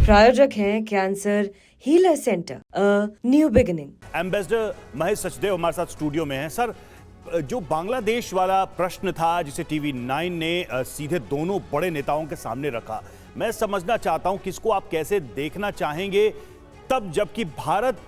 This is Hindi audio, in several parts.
प्रायोजक हैं cancer healer centre, a new beginning. Ambassador Mahesh Sachdev हमारे साथ स्टूडियो में हैं। सर, जो बांग्लादेश वाला प्रश्न था जिसे टीवी 9 ने सीधे दोनों बड़े नेताओं के सामने रखा, मैं समझना चाहता हूं कि इसको आप कैसे देखना चाहेंगे, तब जबकि भारत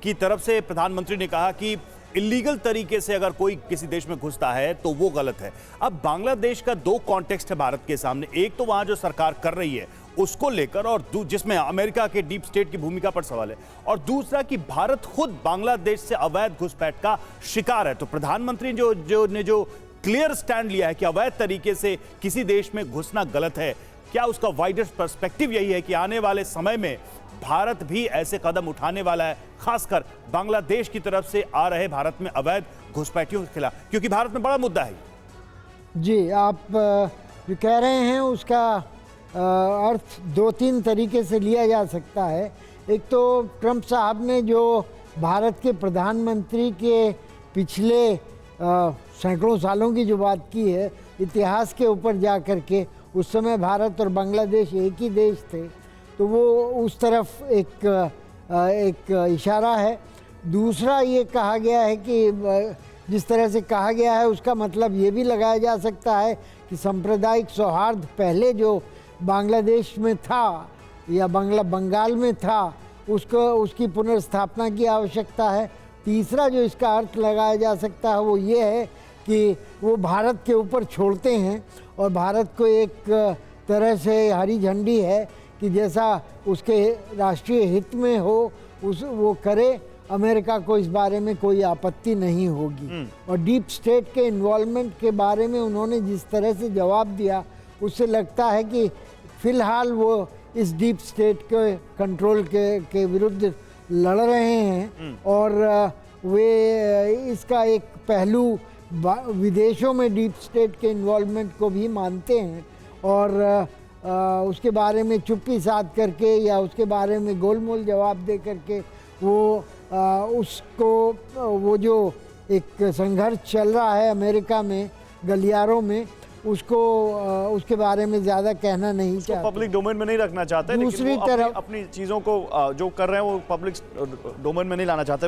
की तरफ से प्रधानमंत्री ने कहा कि इलीगल तरीके से अगर कोई किसी देश में घुसता है तो वो गलत है। अब बांग्लादेश का दो कॉन्टेक्स्ट है भारत के सामने, एक तो वहां जो सरकार कर रही है उसको लेकर और जिसमें अमेरिका के डीप स्टेट की भूमिका पर सवाल है, और दूसरा कि भारत खुद बांग्लादेश से अवैध घुसपैठ का शिकार है। तो प्रधानमंत्री जो क्लियर स्टैंड लिया है कि अवैध तरीके से किसी देश में घुसना गलत है, क्या उसका वाइडर पर्सपेक्टिव यही है कि आने वाले समय में भारत भी ऐसे कदम उठाने वाला है, खासकर बांग्लादेश की तरफ से आ रहे भारत में अवैध घुसपैठियों के खिलाफ, क्योंकि भारत में बड़ा मुद्दा है। जी, आप जो कह रहे हैं उसका अर्थ दो तीन तरीके से लिया जा सकता है। एक तो ट्रंप साहब ने जो भारत के प्रधानमंत्री के पिछले सैकड़ों सालों की जो बात की है, इतिहास के ऊपर जा कर के, उस समय भारत और बांग्लादेश एक ही देश थे, तो वो उस तरफ एक इशारा है। दूसरा ये कहा गया है कि जिस तरह से कहा गया है उसका मतलब ये भी लगाया जा सकता है कि सांप्रदायिक सौहार्द पहले जो बांग्लादेश में था या बंगाल में था, उसकी पुनर्स्थापना की आवश्यकता है। तीसरा जो इसका अर्थ लगाया जा सकता है वो ये है कि वो भारत के ऊपर छोड़ते हैं और भारत को एक तरह से हरी झंडी है कि जैसा उसके राष्ट्रीय हित में हो वो करे, अमेरिका को इस बारे में कोई आपत्ति नहीं होगी। और डीप स्टेट के इन्वॉल्वमेंट के बारे में उन्होंने जिस तरह से जवाब दिया, उससे लगता है कि फिलहाल वो इस डीप स्टेट के कंट्रोल के विरुद्ध लड़ रहे हैं और वे इसका एक पहलू विदेशों में डीप स्टेट के इन्वॉल्वमेंट को भी मानते हैं और उसके बारे में चुप्पी साध करके या उसके बारे में गोलमोल जवाब दे करके वो जो एक संघर्ष चल रहा है अमेरिका में गलियारों में, उसके बारे में ज़्यादा कहना नहीं चाहते, पब्लिक डोमेन में नहीं रखना चाहते। दूसरी तरफ अपनी चीज़ों को जो कर रहे हैं वो पब्लिक डोमेन में नहीं लाना चाहते।